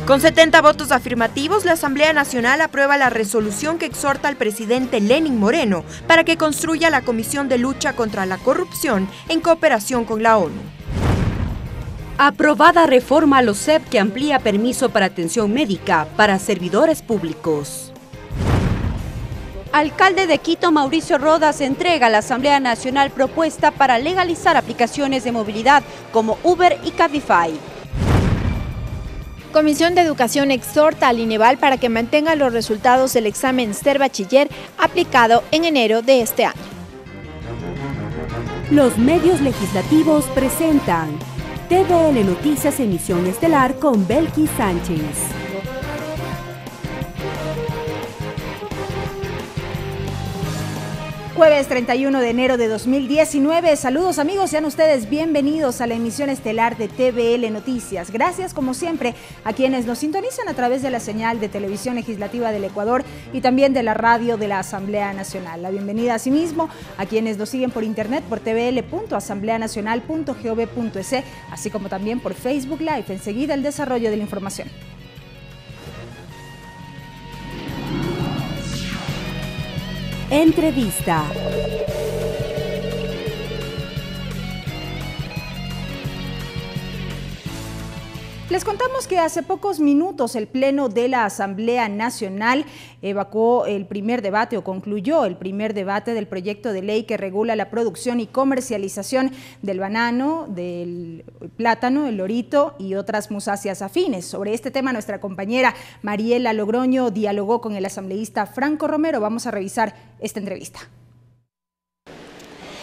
Con 70 votos afirmativos, la Asamblea Nacional aprueba la resolución que exhorta al presidente Lenín Moreno para que construya la Comisión de Lucha contra la Corrupción en cooperación con la ONU. Aprobada reforma a los CEP que amplía permiso para atención médica para servidores públicos. Alcalde de Quito, Mauricio Rodas, entrega a la Asamblea Nacional propuesta para legalizar aplicaciones de movilidad como Uber y Cabify. Comisión de Educación exhorta al INEVAL para que mantenga los resultados del examen STER Bachiller aplicado en enero de este año. Los medios legislativos presentan TVL Noticias Emisión Estelar con Belkis Sánchez. Jueves 31 de enero de 2019. Saludos amigos, sean ustedes bienvenidos a la emisión estelar de TVL Noticias. Gracias como siempre a quienes nos sintonizan a través de la señal de Televisión Legislativa del Ecuador y también de la radio de la Asamblea Nacional. La bienvenida asimismo a quienes nos siguen por internet por tvl.asambleanacional.gov.es, así como también por Facebook Live. Enseguida el desarrollo de la información. Entrevista. Les contamos que hace pocos minutos el Pleno de la Asamblea Nacional evacuó el primer debate o concluyó el primer debate del proyecto de ley que regula la producción y comercialización del banano, del plátano, el lorito y otras musáceas afines. Sobre este tema nuestra compañera Mariela Logroño dialogó con el asambleísta Franco Romero. Vamos a revisar esta entrevista.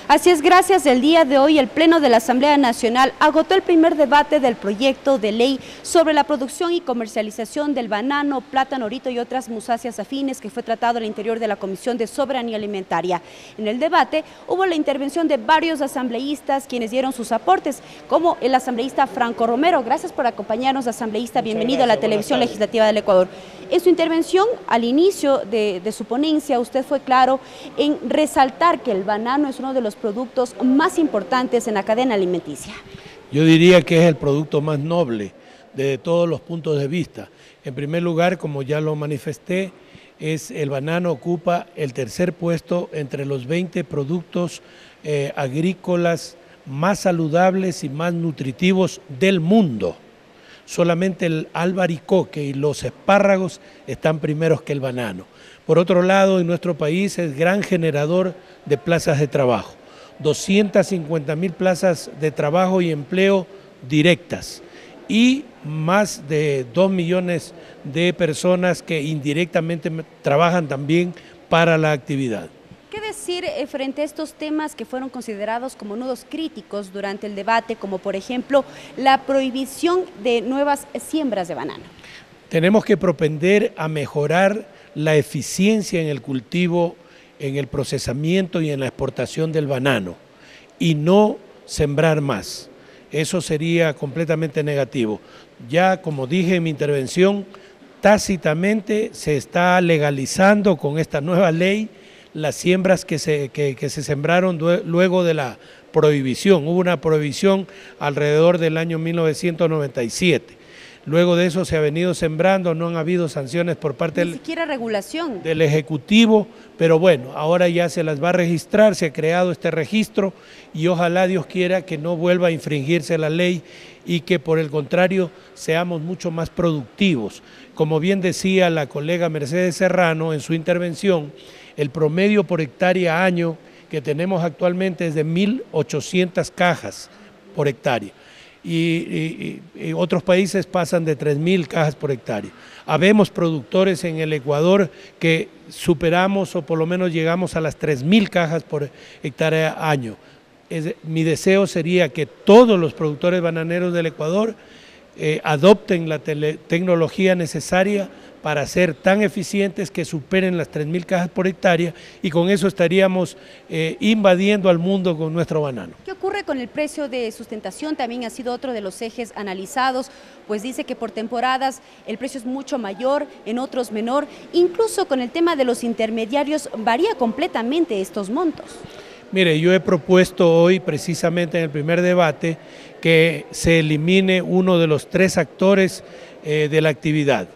Así es, gracias. El día de hoy el Pleno de la Asamblea Nacional agotó el primer debate del proyecto de ley sobre la producción y comercialización del banano, plátano, lorito y otras musáceas afines que fue tratado al interior de la Comisión de Soberanía Alimentaria. En el debate hubo la intervención de varios asambleístas quienes dieron sus aportes, como el asambleísta Franco Romero. Gracias por acompañarnos, asambleísta. Bienvenido a la Televisión Legislativa del Ecuador. En su intervención, al inicio de su ponencia, usted fue claro en resaltar que el banano es uno de los productos más importantes en la cadena alimenticia. Yo diría que es el producto más noble de todos los puntos de vista. En primer lugar, como ya lo manifesté, el banano ocupa el tercer puesto entre los 20 productos agrícolas más saludables y más nutritivos del mundo. Solamente el albaricoque y los espárragos están primeros que el banano. Por otro lado, en nuestro país es gran generador de plazas de trabajo. 250.000 plazas de trabajo y empleo directas y más de 2 millones de personas que indirectamente trabajan también para la actividad. ¿Qué decir frente a estos temas que fueron considerados como nudos críticos durante el debate, como por ejemplo la prohibición de nuevas siembras de banano? Tenemos que propender a mejorar la eficiencia en el cultivo, en el procesamiento y en la exportación del banano y no sembrar más. Eso sería completamente negativo. Ya como dije en mi intervención, tácitamente se está legalizando con esta nueva ley las siembras que se sembraron luego de la prohibición. Hubo una prohibición alrededor del año 1997. Luego de eso se ha venido sembrando, no han habido sanciones por parte ni siquiera regulación del Ejecutivo, pero bueno, ahora ya se las va a registrar, se ha creado este registro y ojalá Dios quiera que no vuelva a infringirse la ley y que por el contrario seamos mucho más productivos. Como bien decía la colega Mercedes Serrano en su intervención, el promedio por hectárea año que tenemos actualmente es de 1.800 cajas por hectárea. Y otros países pasan de 3.000 cajas por hectárea. Habemos productores en el Ecuador que superamos o por lo menos llegamos a las 3.000 cajas por hectárea año. Mi deseo sería que todos los productores bananeros del Ecuador adopten la tecnología necesaria para ser tan eficientes que superen las 3.000 cajas por hectárea y con eso estaríamos invadiendo al mundo con nuestro banano. ¿Qué ocurre con el precio de sustentación? También ha sido otro de los ejes analizados, pues dice que por temporadas el precio es mucho mayor, en otros menor, incluso con el tema de los intermediarios varía completamente estos montos. Mire, yo he propuesto hoy, precisamente en el primer debate, que se elimine uno de los 3 actores de la actividad.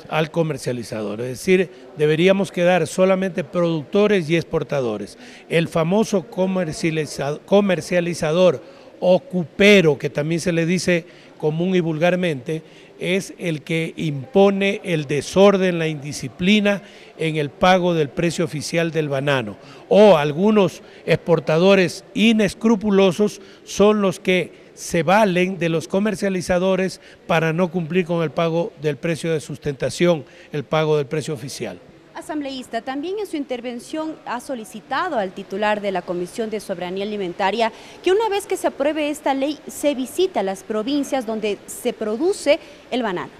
Al comercializador, es decir, deberíamos quedar solamente productores y exportadores. El famoso comercializador o cupero, que también se le dice común y vulgarmente, es el que impone el desorden, la indisciplina en el pago del precio oficial del banano. O algunos exportadores inescrupulosos son los que se valen de los comercializadores para no cumplir con el pago del precio de sustentación, el pago del precio oficial. Asambleísta, también en su intervención ha solicitado al titular de la Comisión de Soberanía Alimentaria que una vez que se apruebe esta ley se visite a las provincias donde se produce el banano.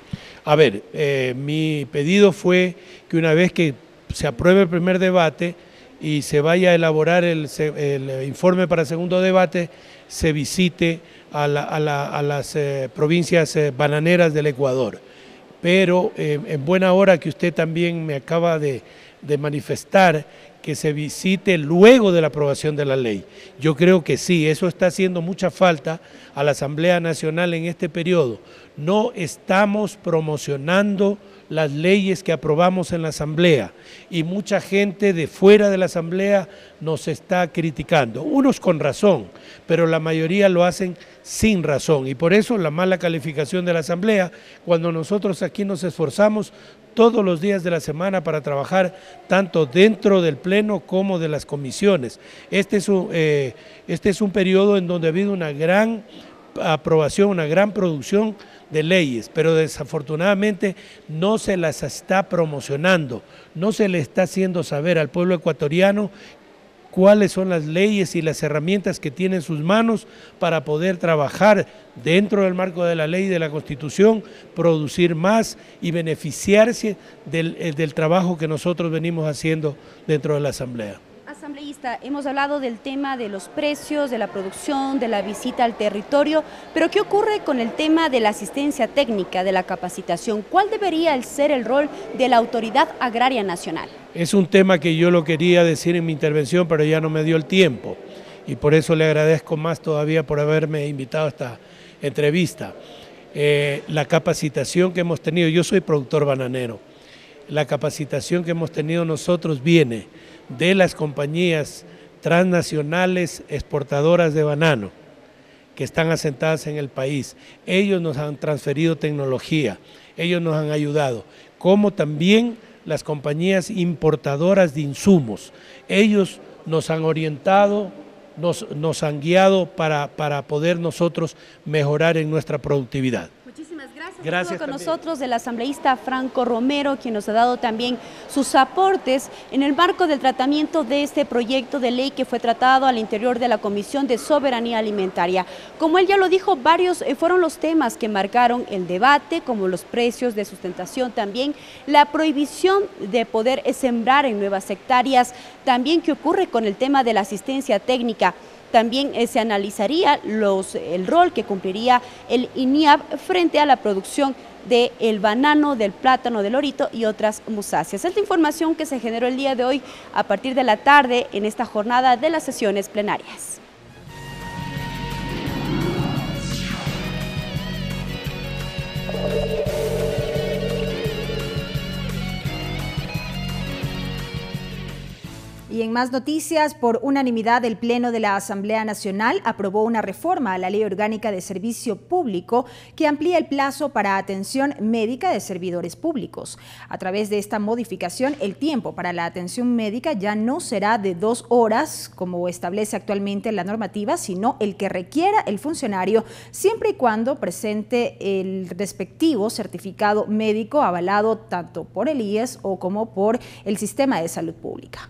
A ver, mi pedido fue que una vez que se apruebe el primer debate y se vaya a elaborar el informe para el segundo debate, se visite a las provincias bananeras del Ecuador. Pero en buena hora que usted también me acaba de manifestar que se visite luego de la aprobación de la ley. Yo creo que sí, eso está haciendo mucha falta a la Asamblea Nacional en este periodo. No estamos promocionando las leyes que aprobamos en la Asamblea y mucha gente de fuera de la Asamblea nos está criticando, unos con razón, pero la mayoría lo hacen sin razón y por eso la mala calificación de la Asamblea cuando nosotros aquí nos esforzamos todos los días de la semana para trabajar tanto dentro del Pleno como de las comisiones. Este es un periodo en donde ha habido una gran aprobación, una gran producción de leyes, pero desafortunadamente no se las está promocionando, no se le está haciendo saber al pueblo ecuatoriano cuáles son las leyes y las herramientas que tiene en sus manos para poder trabajar dentro del marco de la ley y de la Constitución, producir más y beneficiarse del trabajo que nosotros venimos haciendo dentro de la Asamblea. Asambleísta, hemos hablado del tema de los precios, de la producción, de la visita al territorio, pero ¿qué ocurre con el tema de la asistencia técnica, de la capacitación? ¿Cuál debería ser el rol de la Autoridad Agraria Nacional? Es un tema que yo lo quería decir en mi intervención, pero ya no me dio el tiempo y por eso le agradezco más todavía por haberme invitado a esta entrevista. La capacitación que hemos tenido, yo soy productor bananero, la capacitación que hemos tenido nosotros viene de las compañías transnacionales exportadoras de banano que están asentadas en el país. Ellos nos han transferido tecnología, ellos nos han ayudado, como también las compañías importadoras de insumos. Ellos nos han orientado, nos han guiado para poder nosotros mejorar en nuestra productividad. Muchísimas gracias. Gracias con también. Nosotros el asambleísta Franco Romero, quien nos ha dado también sus aportes en el marco del tratamiento de este proyecto de ley que fue tratado al interior de la Comisión de Soberanía Alimentaria. Como él ya lo dijo, varios fueron los temas que marcaron el debate, como los precios de sustentación también, la prohibición de poder sembrar en nuevas hectáreas, también qué ocurre con el tema de la asistencia técnica. También se analizaría el rol que cumpliría el INIAB frente a la producción del banano, del plátano, del lorito y otras musáceas. Esta información que se generó el día de hoy a partir de la tarde en esta jornada de las sesiones plenarias. Y en más noticias, por unanimidad, el Pleno de la Asamblea Nacional aprobó una reforma a la Ley Orgánica de Servicio Público que amplía el plazo para atención médica de servidores públicos. A través de esta modificación, el tiempo para la atención médica ya no será de 2 horas, como establece actualmente la normativa, sino el que requiera el funcionario, siempre y cuando presente el respectivo certificado médico avalado tanto por el IES o como por el Sistema de Salud Pública.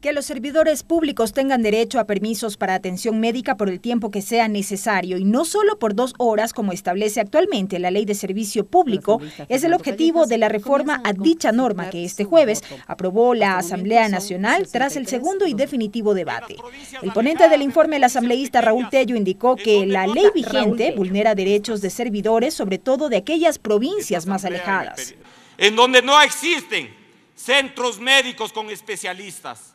Que los servidores públicos tengan derecho a permisos para atención médica por el tiempo que sea necesario y no solo por 2 horas como establece actualmente la Ley de Servicio Público es el objetivo de la reforma a dicha norma que este jueves aprobó la Asamblea Nacional tras el segundo y definitivo debate. El ponente del informe, el asambleísta Raúl Tello, indicó que la ley vigente vulnera derechos de servidores, sobre todo de aquellas provincias más alejadas. En donde no existen centros médicos con especialistas.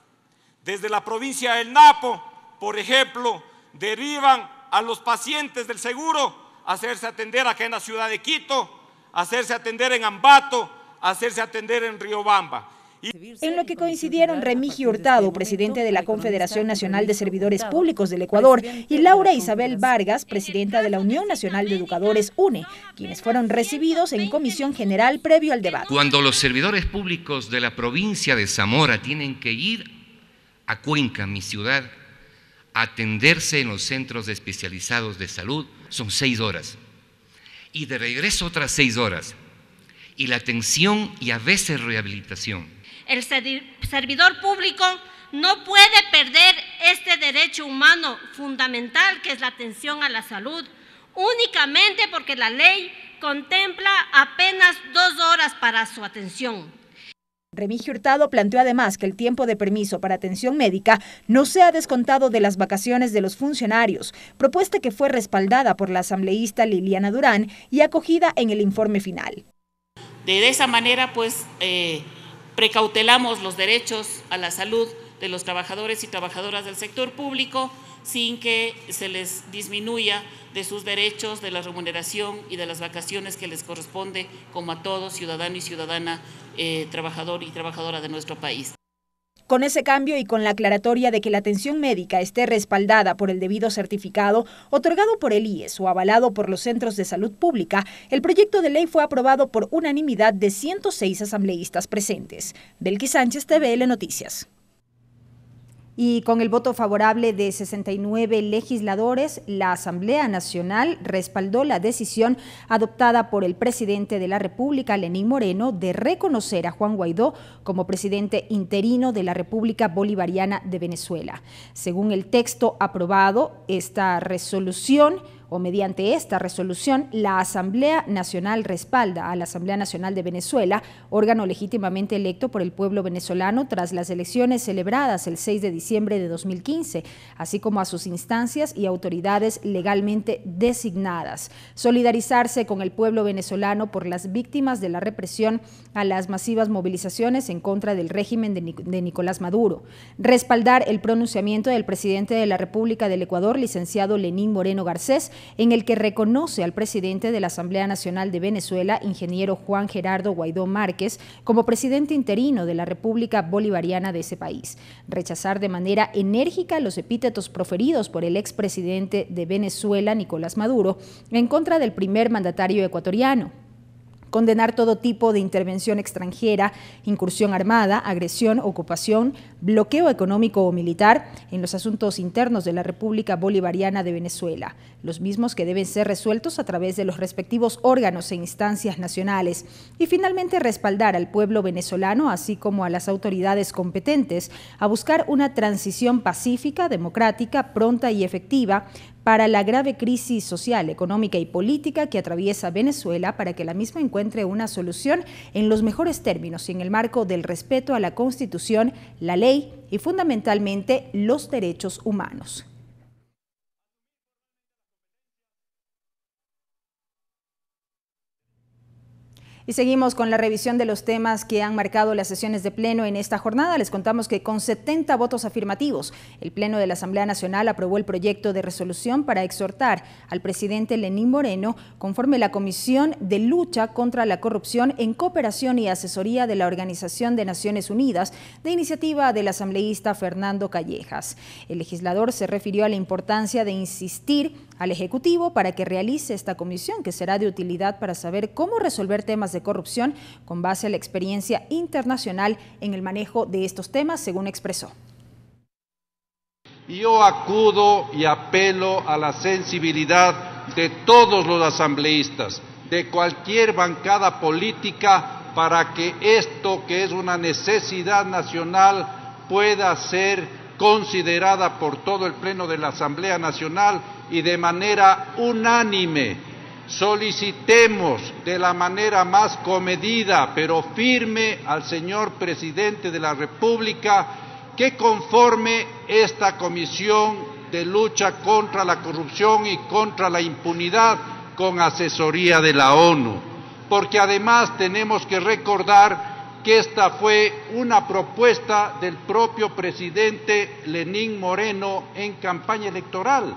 Desde la provincia del Napo, por ejemplo, derivan a los pacientes del seguro a hacerse atender acá en la ciudad de Quito, a hacerse atender en Ambato, a hacerse atender en Riobamba. En lo que coincidieron Remigio Hurtado, presidente de la Confederación Nacional de Servidores Públicos del Ecuador, y Laura Isabel Vargas, presidenta de la Unión Nacional de Educadores UNE, quienes fueron recibidos en comisión general previo al debate. Cuando los servidores públicos de la provincia de Zamora tienen que ir a Cuenca, mi ciudad, a atenderse en los centros especializados de salud, son 6 horas. Y de regreso otras 6 horas. Y la atención y a veces rehabilitación. El servidor público no puede perder este derecho humano fundamental que es la atención a la salud, únicamente porque la ley contempla apenas 2 horas para su atención. Remigio Hurtado planteó además que el tiempo de permiso para atención médica no sea descontado de las vacaciones de los funcionarios, propuesta que fue respaldada por la asambleísta Liliana Durán y acogida en el informe final. De esa manera, pues, precautelamos los derechos a la salud de los trabajadores y trabajadoras del sector público sin que se les disminuya de sus derechos, de la remuneración y de las vacaciones que les corresponde como a todo ciudadano y ciudadana, trabajador y trabajadora de nuestro país. Con ese cambio y con la aclaratoria de que la atención médica esté respaldada por el debido certificado otorgado por el IES o avalado por los centros de salud pública, el proyecto de ley fue aprobado por unanimidad de 106 asambleístas presentes. Belkis Sánchez, TVL Noticias. Y con el voto favorable de 69 legisladores, la Asamblea Nacional respaldó la decisión adoptada por el presidente de la República, Lenín Moreno, de reconocer a Juan Guaidó como presidente interino de la República Bolivariana de Venezuela. Según el texto aprobado, mediante esta resolución, la Asamblea Nacional respalda a la Asamblea Nacional de Venezuela, órgano legítimamente electo por el pueblo venezolano tras las elecciones celebradas el 6 de diciembre de 2015, así como a sus instancias y autoridades legalmente designadas. Solidarizarse con el pueblo venezolano por las víctimas de la represión a las masivas movilizaciones en contra del régimen de Nicolás Maduro. Respaldar el pronunciamiento del presidente de la República del Ecuador, licenciado Lenín Moreno Garcés, en el que reconoce al presidente de la Asamblea Nacional de Venezuela, ingeniero Juan Gerardo Guaidó Márquez, como presidente interino de la República Bolivariana de ese país. Rechazar de manera enérgica los epítetos proferidos por el expresidente de Venezuela, Nicolás Maduro, en contra del primer mandatario ecuatoriano. Condenar todo tipo de intervención extranjera, incursión armada, agresión, ocupación, bloqueo económico o militar en los asuntos internos de la República Bolivariana de Venezuela, los mismos que deben ser resueltos a través de los respectivos órganos e instancias nacionales. Y finalmente respaldar al pueblo venezolano, así como a las autoridades competentes, a buscar una transición pacífica, democrática, pronta y efectiva para la grave crisis social, económica y política que atraviesa Venezuela, para que la misma encuentre una solución en los mejores términos y en el marco del respeto a la Constitución, la ley y fundamentalmente los derechos humanos. Y seguimos con la revisión de los temas que han marcado las sesiones de pleno en esta jornada. Les contamos que con 70 votos afirmativos, el Pleno de la Asamblea Nacional aprobó el proyecto de resolución para exhortar al presidente Lenín Moreno, conforme la Comisión de Lucha contra la Corrupción en Cooperación y Asesoría de la Organización de Naciones Unidas, de iniciativa del asambleísta Fernando Callejas. El legislador se refirió a la importancia de insistir al Ejecutivo para que realice esta comisión, que será de utilidad para saber cómo resolver temas de corrupción con base a la experiencia internacional en el manejo de estos temas, según expresó. Yo acudo y apelo a la sensibilidad de todos los asambleístas, de cualquier bancada política, para que esto, que es una necesidad nacional, pueda ser considerada por todo el Pleno de la Asamblea Nacional y de manera unánime. Solicitemos de la manera más comedida pero firme al señor presidente de la República que conforme esta comisión de lucha contra la corrupción y contra la impunidad con asesoría de la ONU, porque además tenemos que recordar que esta fue una propuesta del propio presidente Lenín Moreno en campaña electoral.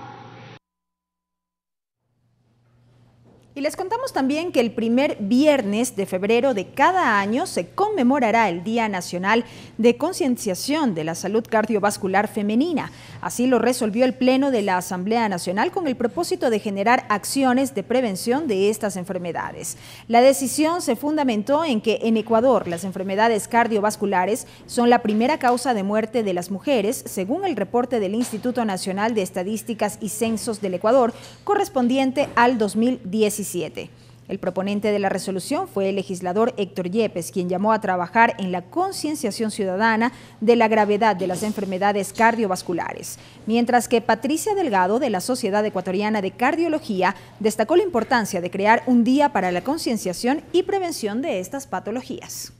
Y les contamos también que el primer viernes de febrero de cada año se conmemorará el Día Nacional de Concienciación de la Salud Cardiovascular Femenina. Así lo resolvió el Pleno de la Asamblea Nacional con el propósito de generar acciones de prevención de estas enfermedades. La decisión se fundamentó en que en Ecuador las enfermedades cardiovasculares son la primera causa de muerte de las mujeres, según el reporte del Instituto Nacional de Estadísticas y Censos del Ecuador, correspondiente al 2017. El proponente de la resolución fue el legislador Héctor Yepes, quien llamó a trabajar en la concienciación ciudadana de la gravedad de las enfermedades cardiovasculares, mientras que Patricia Delgado, de la Sociedad Ecuatoriana de Cardiología, destacó la importancia de crear un día para la concienciación y prevención de estas patologías.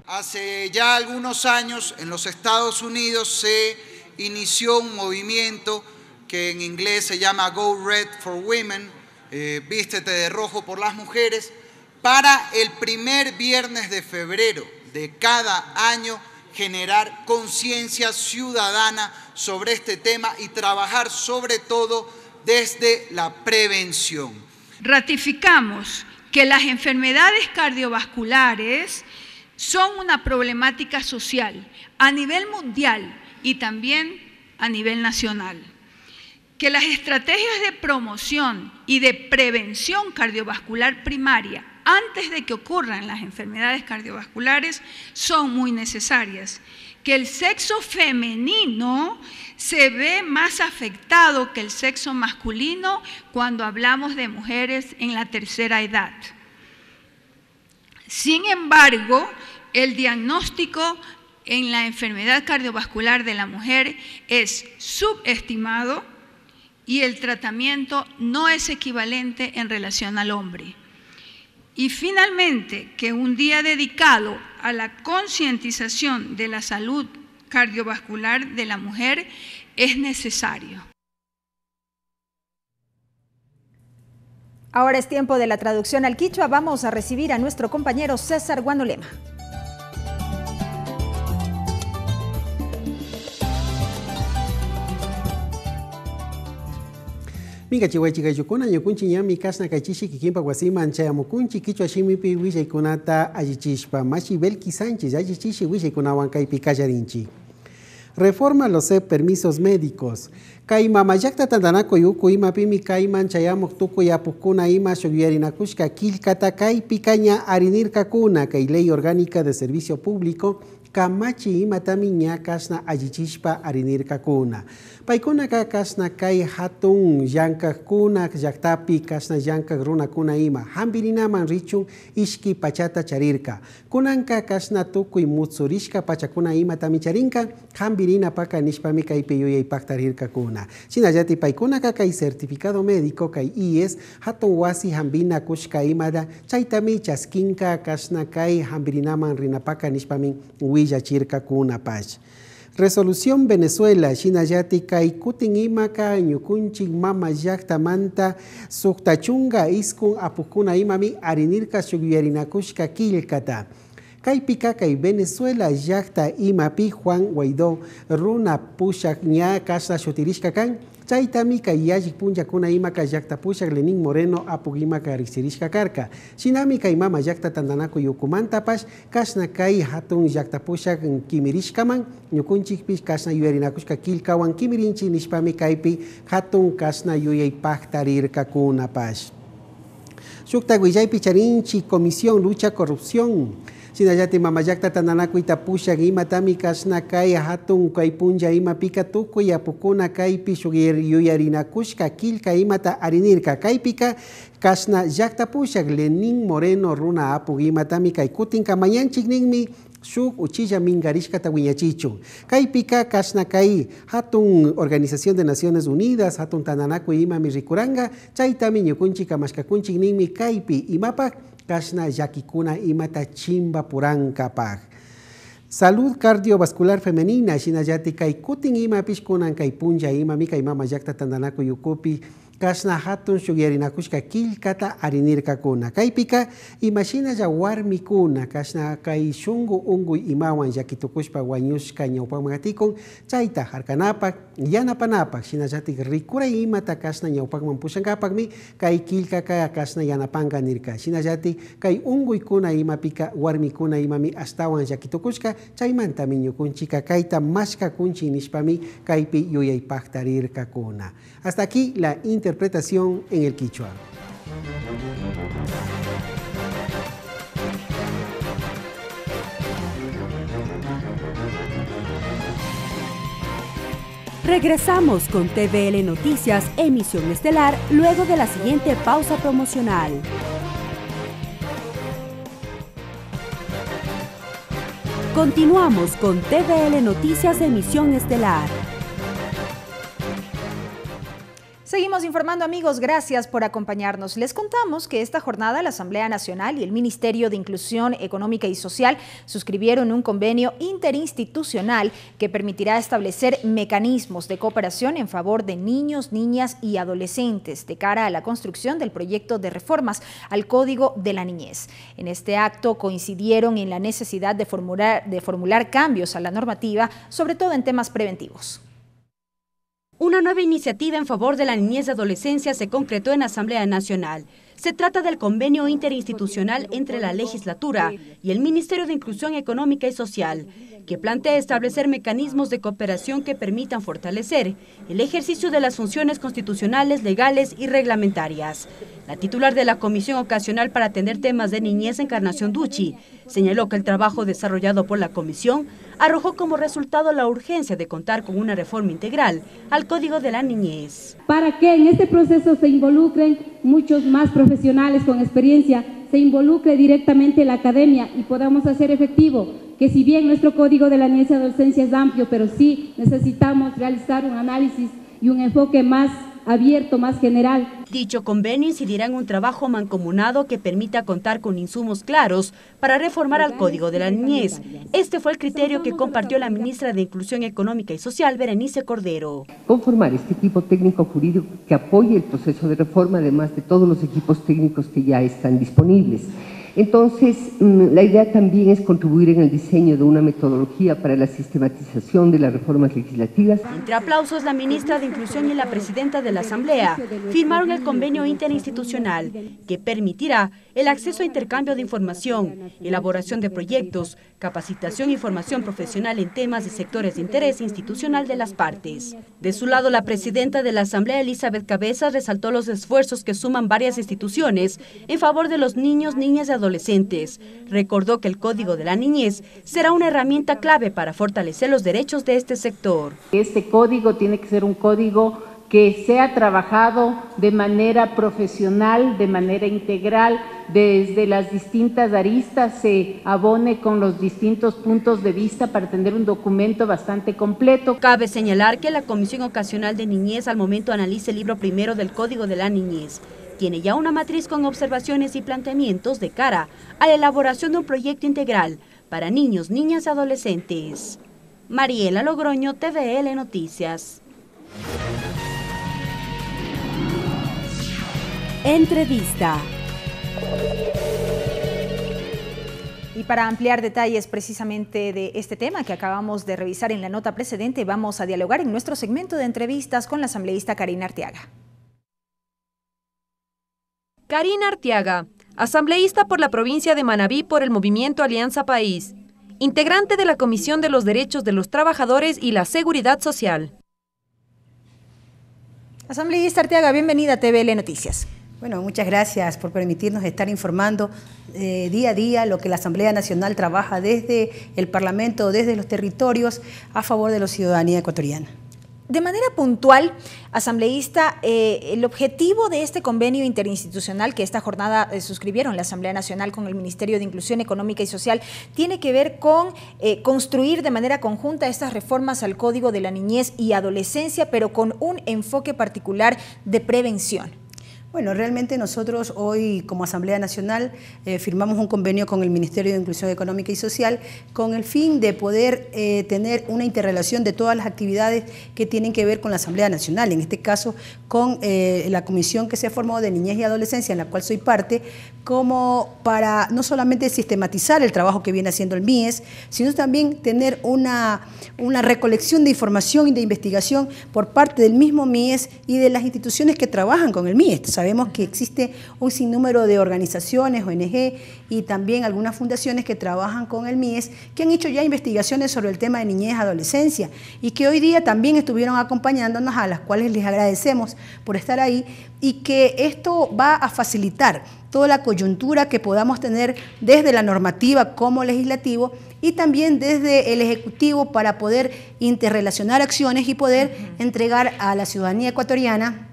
Hace ya algunos años en los Estados Unidos se inició un movimiento que en inglés se llama Go Red for Women, vístete de rojo por las mujeres, para el primer viernes de febrero de cada año generar conciencia ciudadana sobre este tema y trabajar sobre todo desde la prevención. Ratificamos que las enfermedades cardiovasculares son una problemática social a nivel mundial y también a nivel nacional. Que las estrategias de promoción y de prevención cardiovascular primaria antes de que ocurran las enfermedades cardiovasculares son muy necesarias. Que el sexo femenino se ve más afectado que el sexo masculino cuando hablamos de mujeres en la tercera edad. Sin embargo, el diagnóstico en la enfermedad cardiovascular de la mujer es subestimado y el tratamiento no es equivalente en relación al hombre. Y finalmente, que un día dedicado a la concientización de la salud cardiovascular de la mujer es necesario. Ahora es tiempo de la traducción al quichua. Vamos a recibir a nuestro compañero César Guanolema. Minga chihuachica yukuna ñukunchi ñami kasna kachishi kikimpa guasiman chayamukunchi kichwa shimipi wishaykunata allichishpa machi Belki Sánchez allichishi wishaykunawan kaypi kallarinchi. Reforma los permisos médicos. Kay mamayakta tantanako yuku imapimi kayman chayamuk tukuy apukuna ima shugyarinakushka kilkata kaypi kaña arinirkakuna kay ley orgánica de servicio público kamachi imatami ña kasna allichishpa arinirkakuna. Paykuna kasna kay hatun llankakuna llaktapi kasna llankak runakuna ima hambirinaman richun ishki pachata charirka. Kunanka kasna tukuy mutsurishka pachakuna ima tami charinka hambirina paka nishpami kaypi yuyaypaktarirkakuna. Shinallati paykuna kay certificado médico kay IES hatun wasi hambina kushka imada chaytami chaskinka kasna kay hambirinaman rinapaka nishpami willachirkakuna pach. Resolución Venezuela, Shinallati kay kutin imaka ñukunchik mama llaktamanta suktachunga iskun apukuna imami arinirka shugyarinakushka kilkata. Kaypika kay Venezuela llakta imapi Juan Guaidó runa pushak ña kasna shutirishka kan chaytami kay yallik punchakuna imaka llakta pushak Lenín Moreno apuk imaka riksirishka karka. Shinami kay mama llakta tandanaku yukumantapash kasna kay hatun llakta pushak kimirishkaman ñukunchikpish kasna yuyarinakushka kilkawan kimirinchi nishpami kaypi hatun kasna yuyaypaktarirkakunapash. Shukta Guillaypi charinchi Comisión Lucha Corrupción. Shinallati mamayakta tananaku itapushak imatami kasna kay hatun kay punja ima pika tukuy apukuna kaypi yuyarinakushka kilka imata arinirka kaypika kasna llakta pushak Lenín Moreno runa apuk imatami kay kutin kamañanchik ninmi shuk uchilla mingarishkata wiñachichun. Kaypika kasna kay hatun Organización de Naciones Unidas hatun tananaku imami rikuranga chaytami ñukunchik kamashkakunchik ninmi kaypi imapak kasna yakikuna imata chimba purankapaj. Salud cardiovascular femenina, shinallati kay kutin ima pishkunan kay punja ima mi kay mama yakta tandanaku yukupi kasna hatun shugyarinakushka kilkata arinirkakuna. Kaypika imashina ya warmikuna kasna kay shungu unguy imawan llakitukushpa wañushka ñawpakman chayta harkanapak yanapanapak shinallatik rikuray imata kasna ñawpakman pushankapakmi kay kilkaka kasna yanapanka nirka. Shinallatik kay unguykuna imapika warmikuna imami astawan llakitukushka chaymantami ñukunchika kayta mashkakunchi nishpami kaypi yuyaypakta rirkakuna. Hasta aquí la interpretación en el quichua. Regresamos con TVL Noticias, emisión estelar, luego de la siguiente pausa promocional. Continuamos con TVL Noticias, emisión estelar. Seguimos informando, amigos, gracias por acompañarnos. Les contamos que esta jornada la Asamblea Nacional y el Ministerio de Inclusión Económica y Social suscribieron un convenio interinstitucional que permitirá establecer mecanismos de cooperación en favor de niños, niñas y adolescentes de cara a la construcción del proyecto de reformas al Código de la Niñez. En este acto coincidieron en la necesidad de formular cambios a la normativa, sobre todo en temas preventivos. Una nueva iniciativa en favor de la niñez y adolescencia se concretó en Asamblea Nacional. Se trata del convenio interinstitucional entre la legislatura y el Ministerio de Inclusión Económica y Social, que plantea establecer mecanismos de cooperación que permitan fortalecer el ejercicio de las funciones constitucionales, legales y reglamentarias. La titular de la Comisión Ocasional para atender temas de niñez, Encarnación Ducci, señaló que el trabajo desarrollado por la Comisión arrojó como resultado la urgencia de contar con una reforma integral al Código de la Niñez. Para que en este proceso se involucren muchos más profesionales con experiencia, se involucre directamente la academia y podamos hacer efectivo que si bien nuestro Código de la Niñez y Adolescencia es amplio, pero sí necesitamos realizar un análisis y un enfoque más abierto, más general. Dicho convenio incidirá en un trabajo mancomunado que permita contar con insumos claros para reformar al Código de la Niñez. Este fue el criterio que compartió la ministra de Inclusión Económica y Social, Berenice Cordero. Conformar este equipo técnico jurídico que apoye el proceso de reforma, además de todos los equipos técnicos que ya están disponibles. Entonces, la idea también es contribuir en el diseño de una metodología para la sistematización de las reformas legislativas. Entre aplausos, la ministra de Inclusión y la presidenta de la Asamblea firmaron el convenio interinstitucional que permitirá el acceso a intercambio de información, elaboración de proyectos, capacitación y formación profesional en temas y sectores de interés institucional de las partes. De su lado, la presidenta de la Asamblea, Elizabeth Cabezas, resaltó los esfuerzos que suman varias instituciones en favor de los niños, niñas y adolescentes. Recordó que el Código de la Niñez será una herramienta clave para fortalecer los derechos de este sector. Este código tiene que ser un código que sea trabajado de manera profesional, de manera integral, desde las distintas aristas, se abone con los distintos puntos de vista para tener un documento bastante completo. Cabe señalar que la Comisión Ocasional de Niñez al momento analiza el libro primero del Código de la Niñez. Tiene ya una matriz con observaciones y planteamientos de cara a la elaboración de un proyecto integral para niños, niñas y adolescentes. Mariela Logroño, TVL Noticias. Entrevista. Y para ampliar detalles precisamente de este tema que acabamos de revisar en la nota precedente, vamos a dialogar en nuestro segmento de entrevistas con la asambleísta Karina Arteaga. Karina Arteaga, asambleísta por la provincia de Manabí por el movimiento Alianza País, integrante de la Comisión de los Derechos de los Trabajadores y la Seguridad Social. Asambleísta Arteaga, bienvenida a TVL Noticias. Bueno, muchas gracias por permitirnos estar informando día a día lo que la Asamblea Nacional trabaja desde el Parlamento, desde los territorios, a favor de la ciudadanía ecuatoriana. De manera puntual, asambleísta, el objetivo de este convenio interinstitucional que esta jornada suscribieron la Asamblea Nacional con el Ministerio de Inclusión Económica y Social tiene que ver con construir de manera conjunta estas reformas al Código de la Niñez y Adolescencia, pero con un enfoque particular de prevención. Bueno, realmente nosotros hoy como Asamblea Nacional firmamos un convenio con el Ministerio de Inclusión Económica y Social con el fin de poder tener una interrelación de todas las actividades que tienen que ver con la Asamblea Nacional, en este caso con la comisión que se formó de niñez y adolescencia, en la cual soy parte, como para no solamente sistematizar el trabajo que viene haciendo el MIES, sino también tener una recolección de información y de investigación por parte del mismo MIES y de las instituciones que trabajan con el MIES. Sabemos que existe un sinnúmero de organizaciones, ONG y también algunas fundaciones que trabajan con el MIES que han hecho ya investigaciones sobre el tema de niñez y adolescencia y que hoy día también estuvieron acompañándonos, a las cuales les agradecemos por estar ahí, y que esto va a facilitar toda la coyuntura que podamos tener desde la normativa como legislativo y también desde el Ejecutivo para poder interrelacionar acciones y poder entregar a la ciudadanía ecuatoriana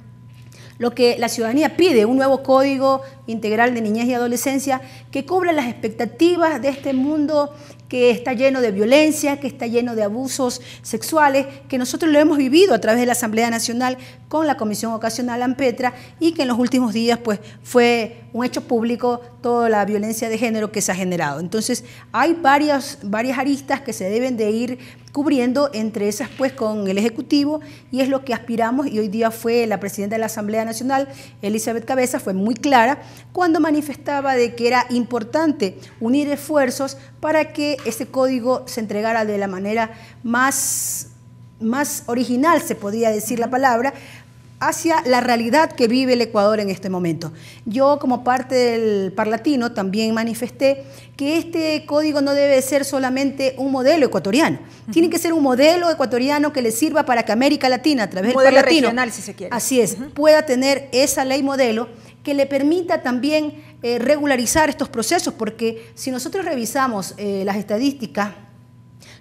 lo que la ciudadanía pide, un nuevo código integral de niñez y adolescencia que cubra las expectativas de este mundo que está lleno de violencia, que está lleno de abusos sexuales, que nosotros lo hemos vivido a través de la Asamblea Nacional con la Comisión Ocasional AMPETRA y que en los últimos días pues, fue un hecho público toda la violencia de género que se ha generado. Entonces hay varias aristas que se deben de ir cubriendo, entre esas pues con el Ejecutivo, y es lo que aspiramos, y hoy día fue la presidenta de la Asamblea Nacional, Elizabeth Cabeza, fue muy clara cuando manifestaba de que era importante unir esfuerzos para que ese código se entregara de la manera más original, se podría decir la palabra, hacia la realidad que vive el Ecuador en este momento. Yo, como parte del Parlatino, también manifesté que este código no debe ser solamente un modelo ecuatoriano, tiene que ser un modelo ecuatoriano que le sirva para que América Latina, a través del Parlatino, regional, si se quiere. Así es, pueda tener esa ley modelo que le permita también regularizar estos procesos, porque si nosotros revisamos las estadísticas,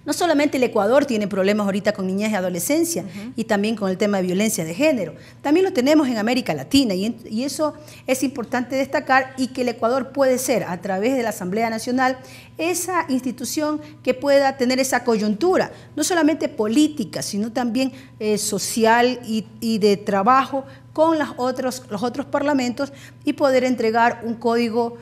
no solamente el Ecuador tiene problemas ahorita con niñez y adolescencia y también con el tema de violencia de género, también lo tenemos en América Latina y eso es importante destacar, y que el Ecuador puede ser, a través de la Asamblea Nacional, esa institución que pueda tener esa coyuntura, no solamente política, sino también social y de trabajo con los otros parlamentos y poder entregar un código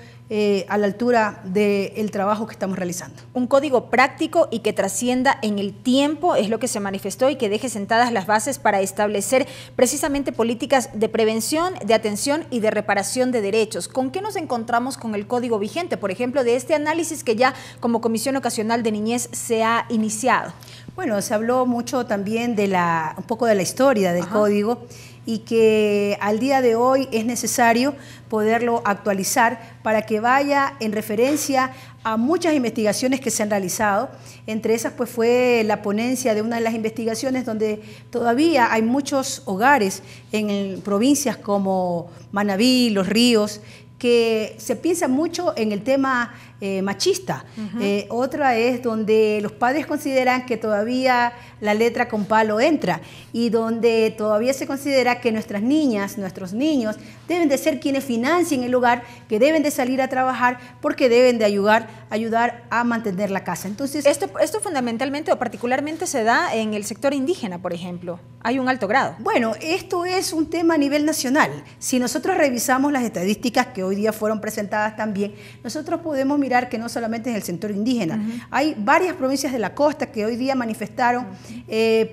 a la altura del trabajo que estamos realizando. Un código práctico y que trascienda en el tiempo, es lo que se manifestó, y que deje sentadas las bases para establecer precisamente políticas de prevención, de atención y de reparación de derechos. ¿Con qué nos encontramos con el código vigente, por ejemplo, de este análisis que ya como Comisión Ocasional de Niñez se ha iniciado? Bueno, se habló mucho también de un poco de la historia del código, y que al día de hoy es necesario poderlo actualizar para que vaya en referencia a muchas investigaciones que se han realizado. Entre esas pues fue la ponencia de una de las investigaciones donde todavía hay muchos hogares en provincias como Manabí, Los Ríos, que se piensa mucho en el tema machista. Otra es donde los padres consideran que todavía la letra con palo entra y donde todavía se considera que nuestras niñas, nuestros niños deben de ser quienes financien el hogar, que deben de salir a trabajar porque deben de ayudar a mantener la casa. Entonces, esto fundamentalmente o particularmente se da en el sector indígena, por ejemplo. Hay un alto grado. Bueno, esto es un tema a nivel nacional. Si nosotros revisamos las estadísticas que hoy día fueron presentadas también, nosotros podemos mirar que no solamente en el sector indígena, hay varias provincias de la costa que hoy día manifestaron,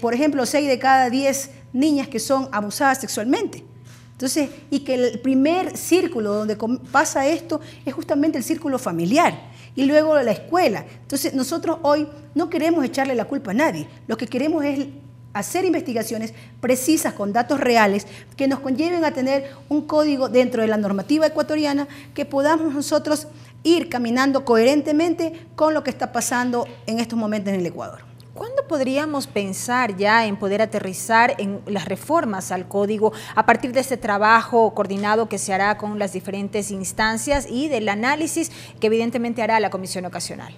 por ejemplo, 6 de cada 10 niñas que son abusadas sexualmente. Entonces, y que el primer círculo donde pasa esto es justamente el círculo familiar y luego la escuela. Entonces, nosotros hoy no queremos echarle la culpa a nadie, lo que queremos es hacer investigaciones precisas con datos reales que nos conlleven a tener un código dentro de la normativa ecuatoriana que podamos nosotros ir caminando coherentemente con lo que está pasando en estos momentos en el Ecuador. ¿Cuándo podríamos pensar ya en poder aterrizar en las reformas al código a partir de este trabajo coordinado que se hará con las diferentes instancias y del análisis que evidentemente hará la Comisión Ocasional?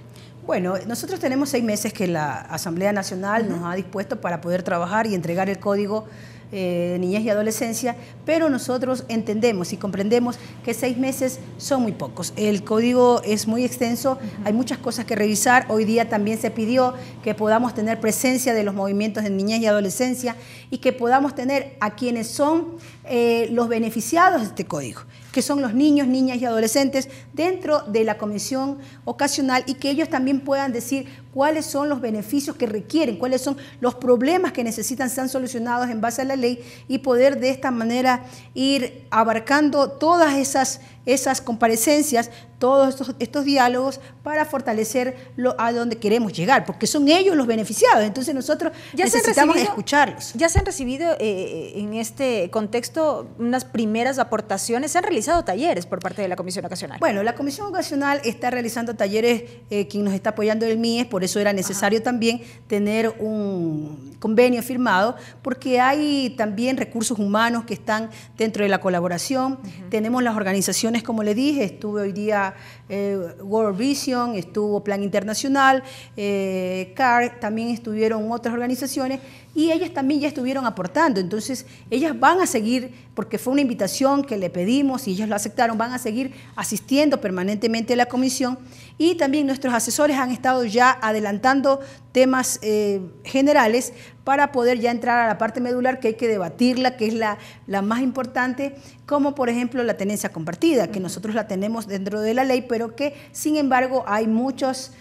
Bueno, nosotros tenemos 6 meses que la Asamblea Nacional nos ha dispuesto para poder trabajar y entregar el código de niñez y adolescencia, pero nosotros entendemos y comprendemos que 6 meses son muy pocos. El código es muy extenso, hay muchas cosas que revisar. Hoy día también se pidió que podamos tener presencia de los movimientos de niñez y adolescencia y que podamos tener a quienes son los beneficiados de este código, que son los niños, niñas y adolescentes dentro de la comisión ocasional, y que ellos también puedan decir cuáles son los beneficios que requieren, cuáles son los problemas que necesitan ser solucionados en base a la ley, y poder de esta manera ir abarcando todas esas comparecencias, todos estos diálogos para fortalecer a donde queremos llegar, porque son ellos los beneficiados. Entonces nosotros necesitamos escucharlos. ¿Ya se han recibido en este contexto unas primeras aportaciones? ¿Se han realizado talleres por parte de la Comisión Ocasional? Bueno, la Comisión Ocasional está realizando talleres, quien nos está apoyando el MIES, por eso era necesario también tener un convenio firmado, porque hay también recursos humanos que están dentro de la colaboración. Tenemos las organizaciones, como le dije, estuve hoy día World Vision, estuvo Plan Internacional, CAR, también estuvieron otras organizaciones, y ellas también ya estuvieron aportando. Entonces ellas van a seguir, porque fue una invitación que le pedimos y ellas lo aceptaron, van a seguir asistiendo permanentemente a la comisión, y también nuestros asesores han estado ya adelantando temas generales para poder ya entrar a la parte medular, que hay que debatirla, que es la más importante, como por ejemplo la tenencia compartida, que nosotros la tenemos dentro de la ley, pero que sin embargo hay muchos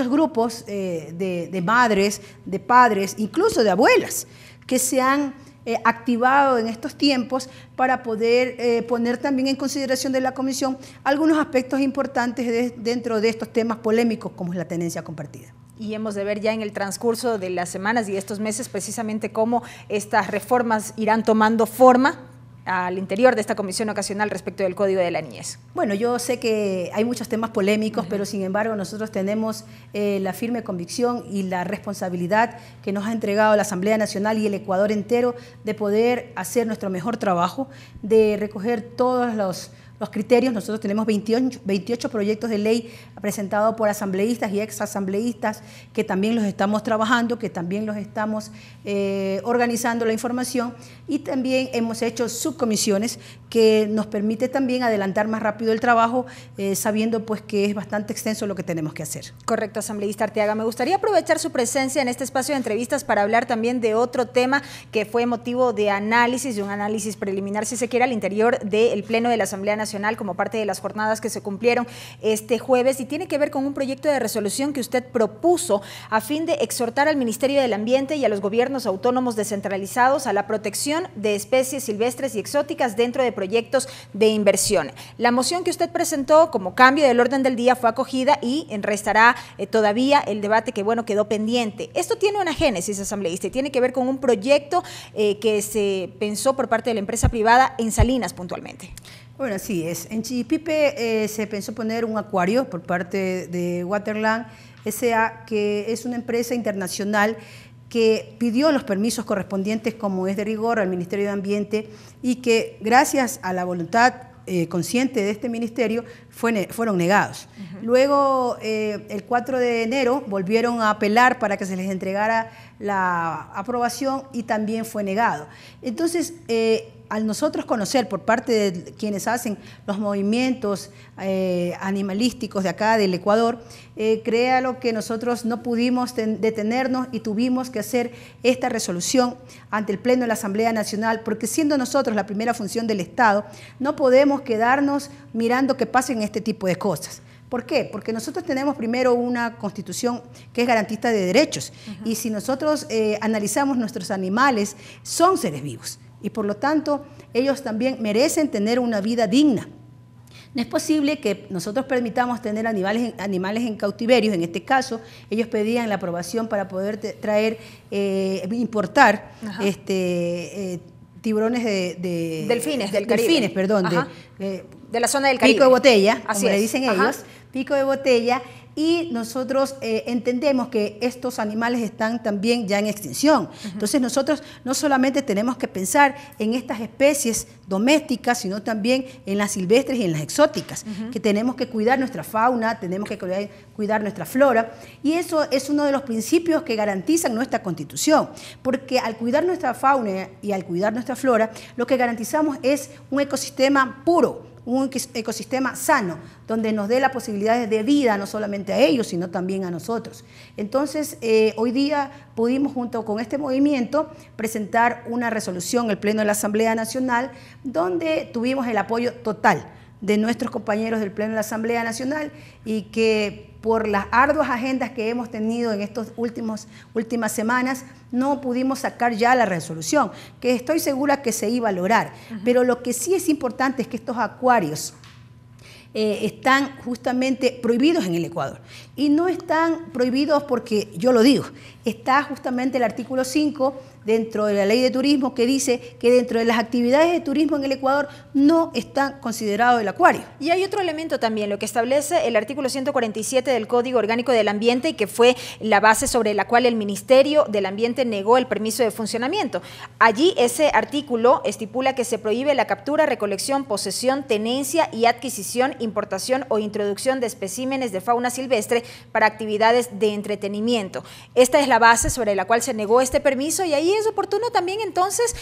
grupos de madres, de padres, incluso de abuelas, que se han activado en estos tiempos para poder poner también en consideración de la comisión algunos aspectos importantes dentro de estos temas polémicos, como es la tenencia compartida. Y hemos de ver ya en el transcurso de las semanas y estos meses precisamente cómo estas reformas irán tomando forma al interior de esta comisión ocasional respecto del Código de la Niñez. Bueno, yo sé que hay muchos temas polémicos, pero sin embargo nosotros tenemos la firme convicción y la responsabilidad que nos ha entregado la Asamblea Nacional y el Ecuador entero de poder hacer nuestro mejor trabajo, de recoger todos los criterios. Nosotros tenemos 28 proyectos de ley presentados por asambleístas y exasambleístas, que también los estamos trabajando, que también los estamos organizando la información, y también hemos hecho subcomisiones que nos permite también adelantar más rápido el trabajo, sabiendo pues que es bastante extenso lo que tenemos que hacer. Correcto, asambleísta Arteaga. Me gustaría aprovechar su presencia en este espacio de entrevistas para hablar también de otro tema que fue motivo de análisis, de un análisis preliminar, si se quiere, al interior del Pleno de la Asamblea Nacional como parte de las jornadas que se cumplieron este jueves, y tiene que ver con un proyecto de resolución que usted propuso a fin de exhortar al Ministerio del Ambiente y a los gobiernos autónomos descentralizados a la protección de especies silvestres y exóticas dentro de proyectos de inversión. La moción que usted presentó como cambio del orden del día fue acogida y restará todavía el debate que, bueno, quedó pendiente. Esto tiene una génesis, asambleísta, y tiene que ver con un proyecto que se pensó por parte de la empresa privada en Salinas puntualmente. Bueno, así es. En Chiripipe se pensó poner un acuario por parte de Waterland S.A., que es una empresa internacional que pidió los permisos correspondientes, como es de rigor, al Ministerio de Ambiente, y que gracias a la voluntad consciente de este ministerio fueron negados. Luego, el 4 de enero, volvieron a apelar para que se les entregara la aprobación y también fue negado. Entonces, al nosotros conocer por parte de quienes hacen los movimientos animalísticos de acá del Ecuador, créalo que nosotros no pudimos detenernos y tuvimos que hacer esta resolución ante el Pleno de la Asamblea Nacional, porque siendo nosotros la primera función del Estado, no podemos quedarnos mirando que pasen este tipo de cosas. ¿Por qué? Porque nosotros tenemos primero una Constitución que es garantista de derechos, y si nosotros analizamos, nuestros animales son seres vivos, y por lo tanto ellos también merecen tener una vida digna. No es posible que nosotros permitamos tener animales en cautiverio. En este caso, ellos pedían la aprobación para poder importar tiburones delfines del Caribe. Delfines, perdón, de la zona del Caribe. Pico de botella, así como es. le dicen ellos, pico de botella. Y nosotros entendemos que estos animales están también ya en extinción. Entonces nosotros no solamente tenemos que pensar en estas especies domésticas, sino también en las silvestres y en las exóticas, que tenemos que cuidar nuestra fauna, tenemos que cuidar nuestra flora, y eso es uno de los principios que garantizan nuestra Constitución, porque al cuidar nuestra fauna y al cuidar nuestra flora, lo que garantizamos es un ecosistema puro, un ecosistema sano, donde nos dé la posibilidad de vida no solamente a ellos, sino también a nosotros. Entonces, hoy día pudimos, junto con este movimiento, presentar una resolución en el Pleno de la Asamblea Nacional, donde tuvimos el apoyo total de nuestros compañeros del Pleno de la Asamblea Nacional y que por las arduas agendas que hemos tenido en estas últimas semanas, no pudimos sacar ya la resolución, que estoy segura que se iba a lograr. Pero lo que sí es importante es que estos acuarios están justamente prohibidos en el Ecuador. Y no están prohibidos porque yo lo digo, está justamente el artículo 5 dentro de la Ley de Turismo que dice que dentro de las actividades de turismo en el Ecuador no está considerado el acuario. Y hay otro elemento también, lo que establece el artículo 147 del Código Orgánico del Ambiente y que fue la base sobre la cual el Ministerio del Ambiente negó el permiso de funcionamiento. Allí ese artículo estipula que se prohíbe la captura, recolección, posesión, tenencia y adquisición, importación o introducción de especímenes de fauna silvestre para actividades de entretenimiento. Esta es la base sobre la cual se negó este permiso y ahí es oportuno también entonces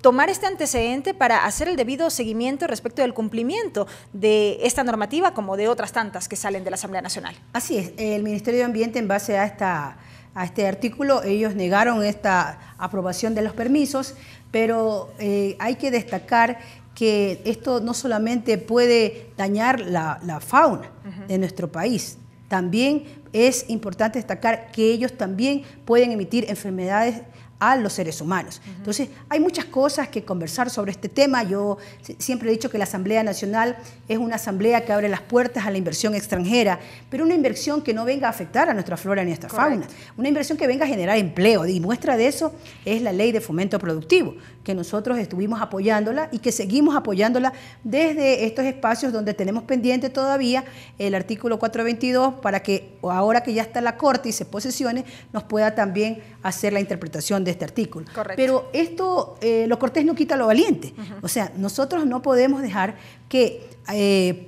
tomar este antecedente para hacer el debido seguimiento respecto del cumplimiento de esta normativa como de otras tantas que salen de la Asamblea Nacional. Así es, el Ministerio de Ambiente en base a este artículo, ellos negaron esta aprobación de los permisos, pero hay que destacar que esto no solamente puede dañar la fauna de nuestro país, también es importante destacar que ellos también pueden emitir enfermedades a los seres humanos. Entonces, hay muchas cosas que conversar sobre este tema. Yo siempre he dicho que la Asamblea Nacional es una asamblea que abre las puertas a la inversión extranjera, pero una inversión que no venga a afectar a nuestra flora ni a nuestra fauna. Una inversión que venga a generar empleo, y muestra de eso es la Ley de Fomento Productivo, que nosotros estuvimos apoyándola y que seguimos apoyándola desde estos espacios donde tenemos pendiente todavía el artículo 422 para que ahora que ya está la Corte y se posesione, nos pueda también hacer la interpretación de este artículo. Correcto. Pero esto, lo cortés no quita lo valiente. O sea, nosotros no podemos dejar que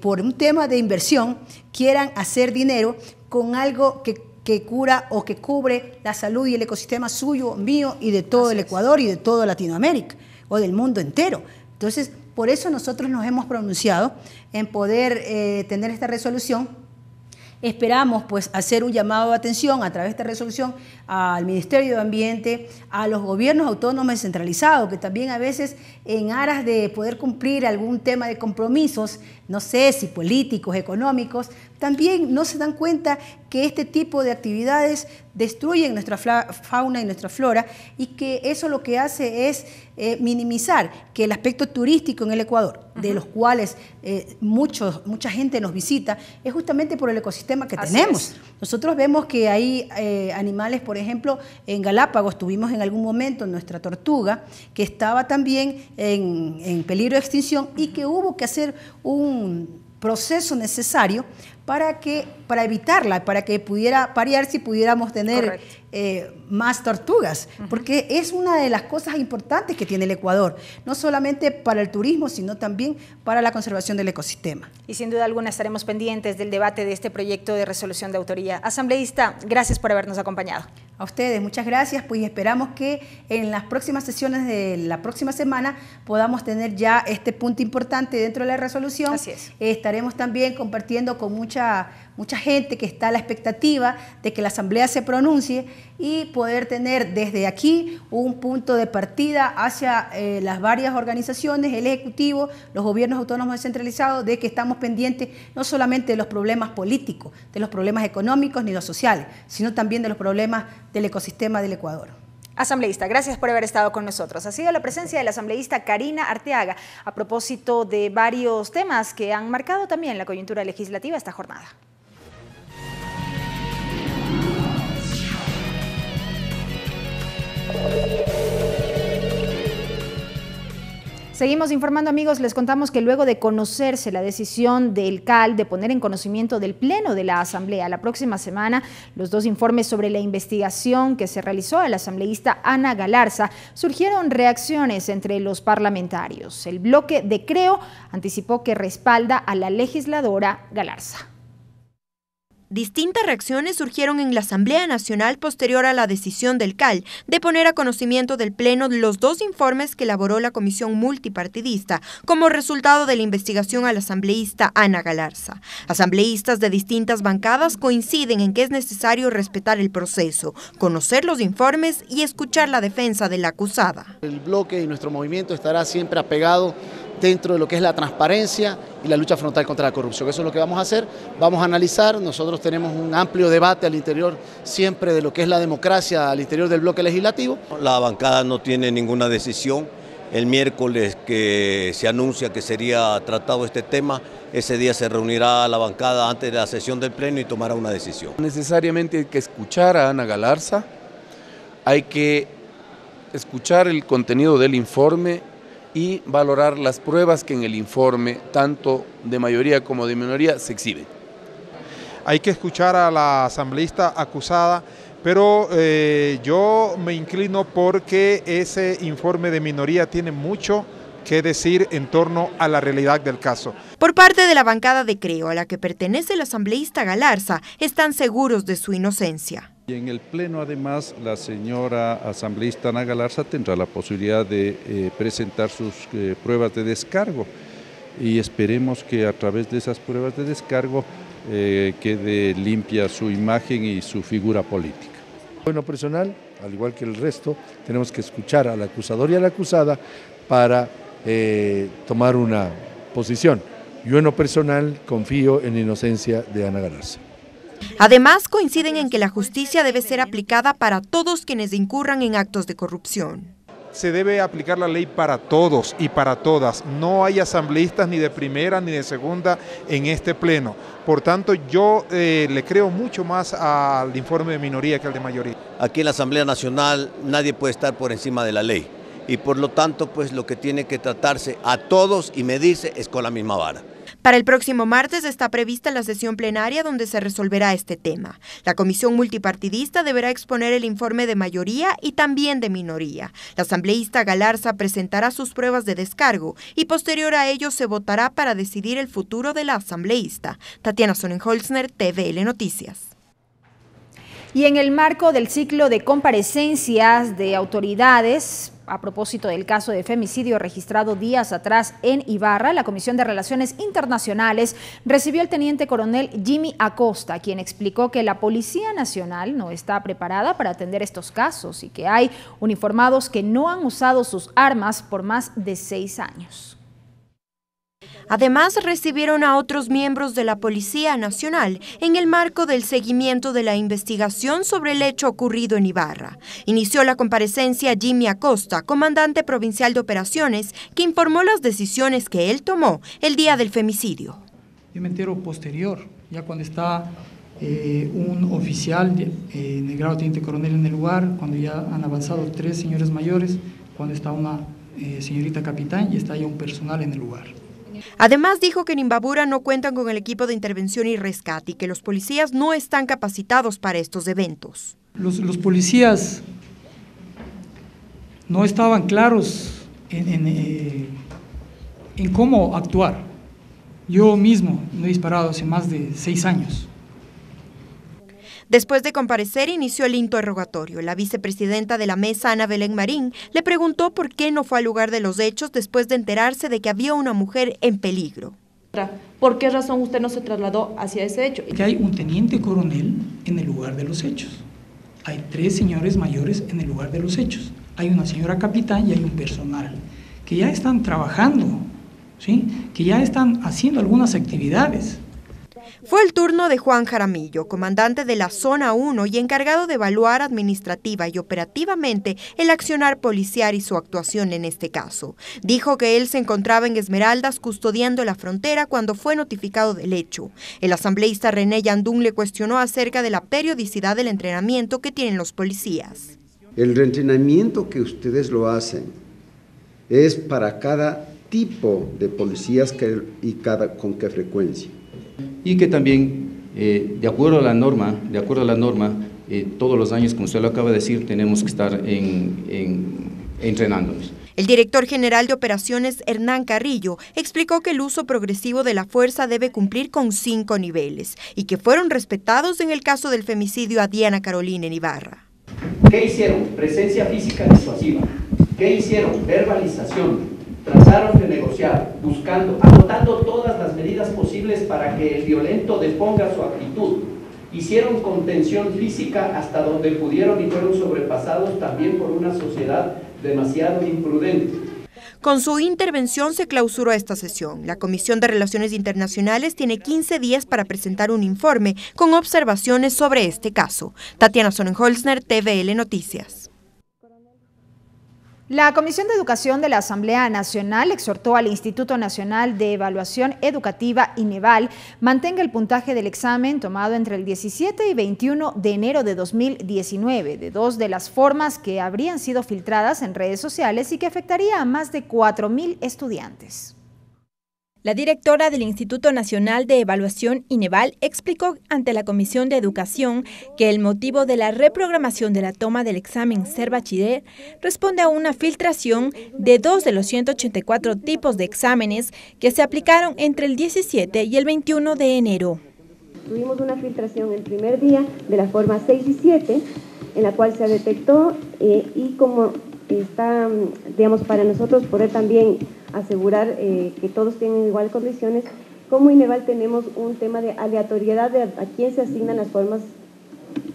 por un tema de inversión quieran hacer dinero con algo que cura o que cubre la salud y el ecosistema suyo, mío y de todo el Ecuador y de toda Latinoamérica o del mundo entero. Entonces, por eso nosotros nos hemos pronunciado en poder tener esta resolución. Esperamos pues hacer un llamado de atención a través de esta resolución al Ministerio de Ambiente, a los gobiernos autónomos descentralizados, que también a veces en aras de poder cumplir algún tema de compromisos, no sé si políticos, económicos, también no se dan cuenta que este tipo de actividades destruyen nuestra fauna y nuestra flora y que eso lo que hace es minimizar que el aspecto turístico en el Ecuador, de los cuales mucha gente nos visita, es justamente por el ecosistema que tenemos. Nosotros vemos que hay animales, por ejemplo, en Galápagos tuvimos en algún momento nuestra tortuga, que estaba también en peligro de extinción y que hubo que hacer un proceso necesario para evitarla, para que pudiera parear si pudiéramos tener más tortugas, porque es una de las cosas importantes que tiene el Ecuador, no solamente para el turismo, sino también para la conservación del ecosistema. Y sin duda alguna estaremos pendientes del debate de este proyecto de resolución de autoría. Asambleísta, gracias por habernos acompañado. A ustedes, muchas gracias, pues esperamos que en las próximas sesiones de la próxima semana podamos tener ya este punto importante dentro de la resolución. Así es. Estaremos también compartiendo con mucha gente que está a la expectativa de que la Asamblea se pronuncie y poder tener desde aquí un punto de partida hacia las varias organizaciones, el Ejecutivo, los gobiernos autónomos descentralizados, de que estamos pendientes no solamente de los problemas políticos, de los problemas económicos ni los sociales, sino también de los problemas del ecosistema del Ecuador. Asambleísta, gracias por haber estado con nosotros. Ha sido la presencia de la asambleísta Karina Arteaga a propósito de varios temas que han marcado también la coyuntura legislativa esta jornada. Seguimos informando, amigos. Les contamos que luego de conocerse la decisión del CAL de poner en conocimiento del Pleno de la Asamblea la próxima semana los dos informes sobre la investigación que se realizó a la asambleísta Ana Galarza, surgieron reacciones entre los parlamentarios. El bloque de Creo anticipó que respalda a la legisladora Galarza. Distintas reacciones surgieron en la Asamblea Nacional posterior a la decisión del CAL de poner a conocimiento del Pleno los 2 informes que elaboró la Comisión Multipartidista como resultado de la investigación al asambleísta Ana Galarza. Asambleístas de distintas bancadas coinciden en que es necesario respetar el proceso, conocer los informes y escuchar la defensa de la acusada. El bloque y nuestro movimiento estará siempre apegado dentro de lo que es la transparencia y la lucha frontal contra la corrupción. Eso es lo que vamos a hacer, vamos a analizar. Nosotros tenemos un amplio debate al interior siempre de lo que es la democracia al interior del bloque legislativo. La bancada no tiene ninguna decisión. El miércoles que se anuncia que sería tratado este tema, ese día se reunirá la bancada antes de la sesión del Pleno y tomará una decisión. Necesariamente hay que escuchar a Ana Galarza, hay que escuchar el contenido del informe y valorar las pruebas que en el informe, tanto de mayoría como de minoría, se exhiben. Hay que escuchar a la asambleísta acusada, pero yo me inclino porque ese informe de minoría tiene mucho que decir en torno a la realidad del caso. Por parte de la bancada de Creo, a la que pertenece el asambleísta Galarza, están seguros de su inocencia. Y en el Pleno, además, la señora asambleísta Ana Galarza tendrá la posibilidad de presentar sus pruebas de descargo y esperemos que a través de esas pruebas de descargo quede limpia su imagen y su figura política. Bueno, personal, al igual que el resto, tenemos que escuchar al acusador y a la acusada para tomar una posición. Yo en lo personal confío en la inocencia de Ana Galarza. Además, coinciden en que la justicia debe ser aplicada para todos quienes incurran en actos de corrupción. Se debe aplicar la ley para todos y para todas. No hay asambleístas ni de primera ni de segunda en este Pleno. Por tanto, yo le creo mucho más al informe de minoría que al de mayoría. Aquí en la Asamblea Nacional nadie puede estar por encima de la ley y por lo tanto, pues lo que tiene que tratarse a todos y medirse es con la misma vara. Para el próximo martes está prevista la sesión plenaria donde se resolverá este tema. La comisión multipartidista deberá exponer el informe de mayoría y también de minoría. La asambleísta Galarza presentará sus pruebas de descargo y posterior a ello se votará para decidir el futuro de la asambleísta. Tatiana Sonnenholzner, TVL Noticias. Y en el marco del ciclo de comparecencias de autoridades, a propósito del caso de femicidio registrado días atrás en Ibarra, la Comisión de Relaciones Internacionales recibió al teniente coronel Jimmy Acosta, quien explicó que la Policía Nacional no está preparada para atender estos casos y que hay uniformados que no han usado sus armas por más de 6 años. Además, recibieron a otros miembros de la Policía Nacional en el marco del seguimiento de la investigación sobre el hecho ocurrido en Ibarra. Inició la comparecencia Jimmy Acosta, comandante provincial de operaciones, que informó las decisiones que él tomó el día del femicidio. Yo me entero posterior, ya cuando está un oficial en el grado de teniente coronel en el lugar, cuando ya han avanzado 3 señores mayores, cuando está una señorita capitán y está ya un personal en el lugar. Además dijo que en Imbabura no cuentan con el equipo de intervención y rescate y que los policías no están capacitados para estos eventos. Los policías no estaban claros en cómo actuar. Yo mismo no he disparado hace más de 6 años. Después de comparecer, inició el interrogatorio. La vicepresidenta de la mesa, Ana Belén Marín, le preguntó por qué no fue al lugar de los hechos después de enterarse de que había una mujer en peligro. ¿Por qué razón usted no se trasladó hacia ese hecho? Que hay un teniente coronel en el lugar de los hechos. Hay 3 señores mayores en el lugar de los hechos. Hay una señora capitán y hay un personal que ya están trabajando, ¿sí? Que ya están haciendo algunas actividades. Fue el turno de Juan Jaramillo, comandante de la Zona 1 y encargado de evaluar administrativa y operativamente el accionar policial y su actuación en este caso. Dijo que él se encontraba en Esmeraldas custodiando la frontera cuando fue notificado del hecho. El asambleísta René Yandún le cuestionó acerca de la periodicidad del entrenamiento que tienen los policías. El entrenamiento que ustedes lo hacen es para cada tipo de policías con qué frecuencia. Y que también, de acuerdo a la norma, todos los años, como usted lo acaba de decir, tenemos que estar entrenándonos. El director general de operaciones, Hernán Carrillo, explicó que el uso progresivo de la fuerza debe cumplir con 5 niveles y que fueron respetados en el caso del femicidio a Diana Carolina en Ibarra. ¿Qué hicieron? Presencia física disuasiva. ¿Qué hicieron? Verbalización. Trataron de negociar, buscando, adoptando todas las medidas posibles para que el violento deponga su actitud. Hicieron contención física hasta donde pudieron y fueron sobrepasados también por una sociedad demasiado imprudente. Con su intervención se clausuró esta sesión. La Comisión de Relaciones Internacionales tiene 15 días para presentar un informe con observaciones sobre este caso. Tatiana Sonnenholzner, TVL Noticias. La Comisión de Educación de la Asamblea Nacional exhortó al Instituto Nacional de Evaluación Educativa, INEVAL, mantenga el puntaje del examen tomado entre el 17 y 21 de enero de 2019, de 2 de las formas que habrían sido filtradas en redes sociales y que afectaría a más de 4.000 estudiantes. La directora del Instituto Nacional de Evaluación, INEVAL, explicó ante la Comisión de Educación que el motivo de la reprogramación de la toma del examen Ser Bachiller responde a una filtración de 2 de los 184 tipos de exámenes que se aplicaron entre el 17 y el 21 de enero. Tuvimos una filtración el primer día de la forma 6 y 7, en la cual se detectó y como está, digamos, para nosotros poder también asegurar que todos tienen igual condiciones, como INEVAL tenemos un tema de aleatoriedad de a quién se asignan las formas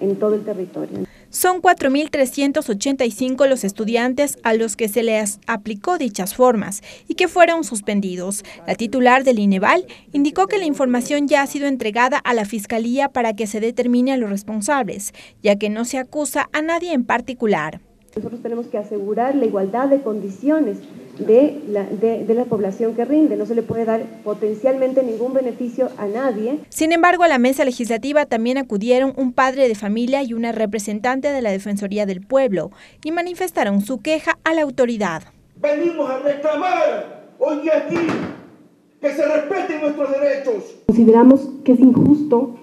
en todo el territorio. Son 4.385 los estudiantes a los que se les aplicó dichas formas y que fueron suspendidos. La titular del INEVAL indicó que la información ya ha sido entregada a la Fiscalía para que se determine a los responsables, ya que no se acusa a nadie en particular. Nosotros tenemos que asegurar la igualdad de condiciones de la población que rinde. No se le puede dar potencialmente ningún beneficio a nadie. Sin embargo, a la mesa legislativa también acudieron un padre de familia y una representante de la Defensoría del Pueblo y manifestaron su queja a la autoridad. Venimos a reclamar hoy aquí que se respeten nuestros derechos. Consideramos que es injusto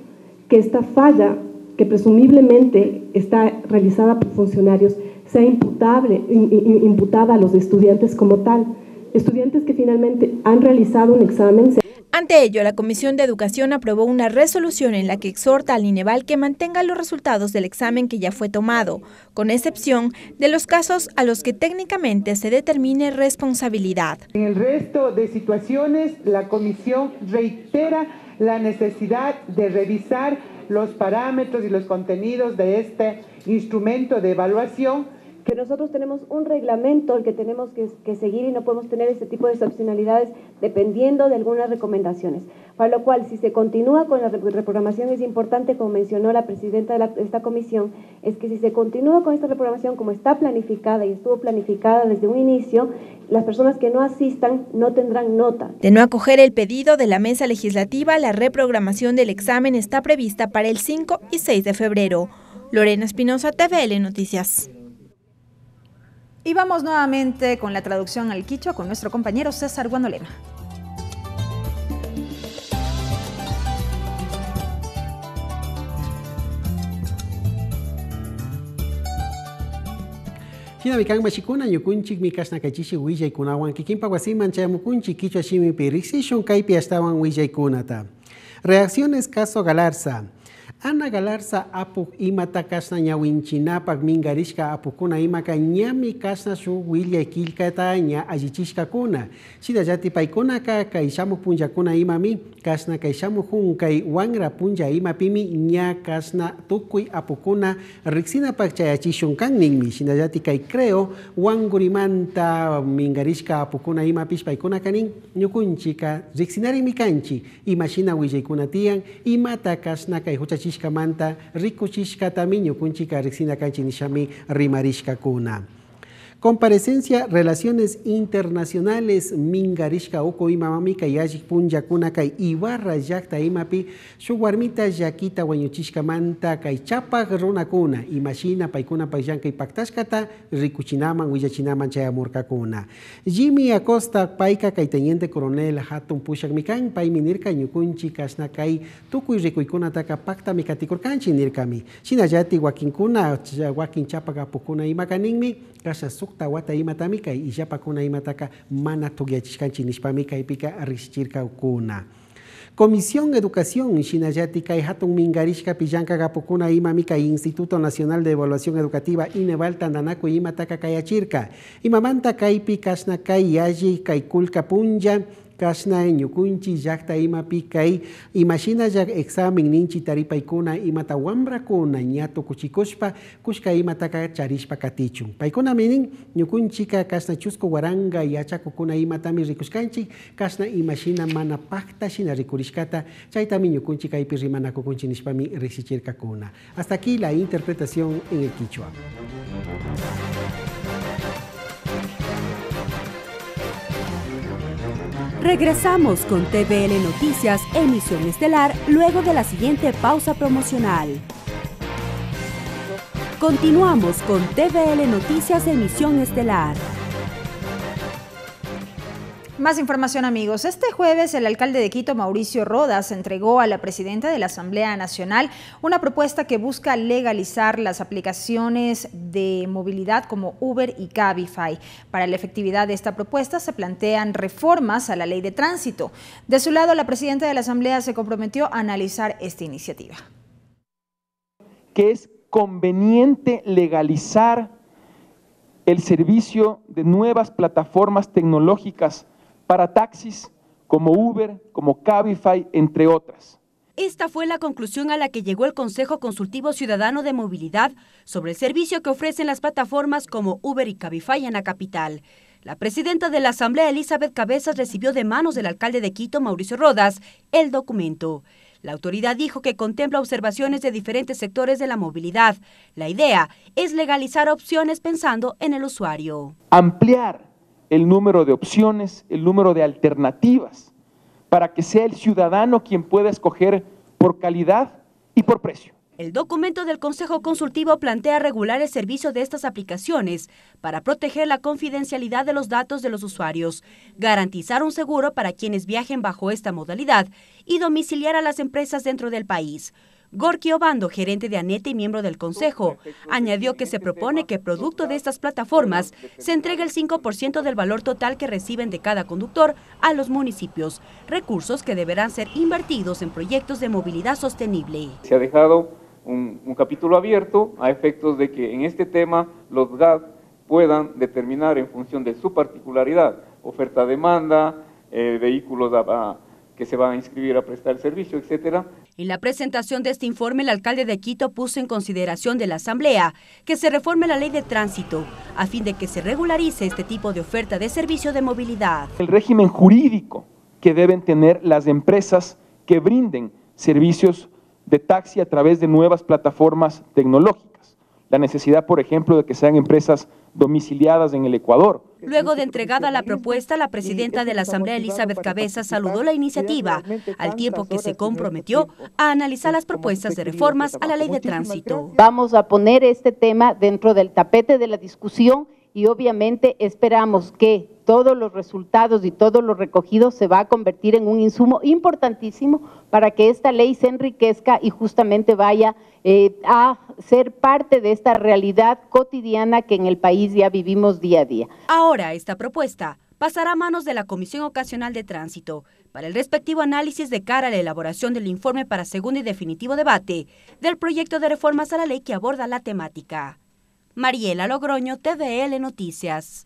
que esta falla, que presumiblemente está realizada por funcionarios, sea imputada a los estudiantes como tal, estudiantes que finalmente han realizado un examen. Ante ello, la Comisión de Educación aprobó una resolución en la que exhorta al INEVAL que mantenga los resultados del examen que ya fue tomado, con excepción de los casos a los que técnicamente se determine responsabilidad. En el resto de situaciones, la Comisión reitera la necesidad de revisar los parámetros y los contenidos de este instrumento de evaluación. Que nosotros tenemos un reglamento el que tenemos que seguir y no podemos tener este tipo de excepcionalidades dependiendo de algunas recomendaciones. Para lo cual, si se continúa con la reprogramación, es importante, como mencionó la presidenta de esta comisión, es que si se continúa con esta reprogramación como está planificada y estuvo planificada desde un inicio, las personas que no asistan no tendrán nota. De no acoger el pedido de la mesa legislativa, la reprogramación del examen está prevista para el 5 y 6 de febrero. Lorena Espinosa, TVL Noticias. Y vamos nuevamente con la traducción al quichua con nuestro compañero César Guandolema. Hinabikang machikuna ñukunchik mikashna kaychishi willaykunawan kikinpa wasiman chayamukunchik quichua shimipi riksishun kaypi astawan willaykunata. Reacciones caso Galarza. Ana Galarza apuk imata kasna ñawinchinapaq mingarishka apukuna imaka ñami kasna shuk willay killkata ña allichishkakuna. Shidallati paykunaka kay shamuk punllakuna imami kasna kay shamuk hun kay wanra punlla imapimi ña kasna tukuy apukuna riksinapaq chayachishun kanninmi. Shidallati kay creo wangurimanta mingarishka apukuna imapish paykuna kanin ñukunchika riksinarimi kanchi imashina willaykuna tiyan imata kasna kay huchachi manta rikuchishka tamiño kunchika rixina kanchi nishami rimarishka kuna. Comparecencia Relaciones Internacionales mingarishka uko imamami kayajik punja kuna kay Ibarra llaqta imapi shuwarmita llakita wañuchishka manta kay chapak runa kuna imashina paykuna payjan kay paktashkata rikuchinaman willachinaman chayamurka kuna. Jimmy Acosta payka kay Teniente Coronel hatun pushak mikan pay minirka ñukunchi kasna kay tukuy rikuykunataka pakta mikatikurkanchi nirkami. Shinallati wakinkuna wakin chapak apukuna imakaninmi kasha sukta wata imatamika y ya pakuna imataka mana tugiachishkanchi nishpamika ipika rishchirka kuna. Comisión Educación Shinayatica y Hatun Mingarishka Pillanca Gapukuna Imamika Instituto Nacional de Evaluación Educativa Ineval Tandanaco Imataka Kayachirka Imamanta Kaipi Kasna Kayaji Kaikulka Punja Kasna Ñukunchi Yakta Imapi Kai Imashina Jak examen Ninchi Taripaikuna Imata Wambrakuna Ñato Kuchikushpa Kushka Imataka Charishpa Katichu Paikuna Minin Ñukunchika Kasna Chusco Waranga Yachakukuna Imatami Rikuskanchi Kasna Imashina Mana Pacta Shina Rikurishkata Chaitami Ñukunchika Ipirimana Kukunchinishpami Risichirka Kuna. Hasta aquí la interpretación en el Quichua. Regresamos con TVL Noticias, emisión estelar, luego de la siguiente pausa promocional. Continuamos con TVL Noticias, emisión estelar. Más información, amigos. Este jueves el alcalde de Quito, Mauricio Rodas, entregó a la presidenta de la Asamblea Nacional una propuesta que busca legalizar las aplicaciones de movilidad como Uber y Cabify. Para la efectividad de esta propuesta se plantean reformas a la ley de tránsito. De su lado, la presidenta de la Asamblea se comprometió a analizar esta iniciativa. Que es conveniente legalizar el servicio de nuevas plataformas tecnológicas para taxis como Uber, como Cabify, entre otras. Esta fue la conclusión a la que llegó el Consejo Consultivo Ciudadano de Movilidad sobre el servicio que ofrecen las plataformas como Uber y Cabify en la capital. La presidenta de la Asamblea, Elizabeth Cabezas, recibió de manos del alcalde de Quito, Mauricio Rodas, el documento. La autoridad dijo que contempla observaciones de diferentes sectores de la movilidad. La idea es legalizar opciones pensando en el usuario. Ampliar el número de opciones, el número de alternativas, para que sea el ciudadano quien pueda escoger por calidad y por precio. El documento del Consejo Consultivo plantea regular el servicio de estas aplicaciones para proteger la confidencialidad de los datos de los usuarios, garantizar un seguro para quienes viajen bajo esta modalidad y domiciliar a las empresas dentro del país. Gorky Obando, gerente de ANETE y miembro del Consejo, añadió que se propone que producto de estas plataformas se entregue el 5% del valor total que reciben de cada conductor a los municipios, recursos que deberán ser invertidos en proyectos de movilidad sostenible. Se ha dejado un capítulo abierto a efectos de que en este tema los GAD puedan determinar en función de su particularidad, oferta-demanda, vehículos que se van a inscribir a prestar el servicio, etcétera. En la presentación de este informe, el alcalde de Quito puso en consideración de la Asamblea que se reforme la ley de tránsito a fin de que se regularice este tipo de oferta de servicio de movilidad. El régimen jurídico que deben tener las empresas que brinden servicios de taxi a través de nuevas plataformas tecnológicas. La necesidad, por ejemplo, de que sean empresas domiciliadas en el Ecuador. Luego de entregada la propuesta, la presidenta de la Asamblea, Elizabeth Cabezas, saludó la iniciativa, al tiempo que se comprometió a analizar las propuestas de reformas a la ley de tránsito. Vamos a poner este tema dentro del tapete de la discusión y obviamente esperamos que todos los resultados y todo lo recogido se va a convertir en un insumo importantísimo para que esta ley se enriquezca y justamente vaya a ser parte de esta realidad cotidiana que en el país ya vivimos día a día. Ahora esta propuesta pasará a manos de la Comisión Ocasional de Tránsito para el respectivo análisis de cara a la elaboración del informe para segundo y definitivo debate del proyecto de reformas a la ley que aborda la temática. Mariela Logroño, TVL Noticias.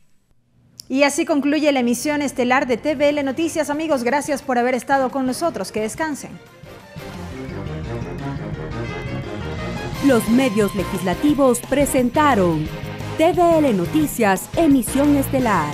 Y así concluye la emisión estelar de TVL Noticias. Amigos, gracias por haber estado con nosotros. Que descansen. Los medios legislativos presentaron TVL Noticias, emisión estelar.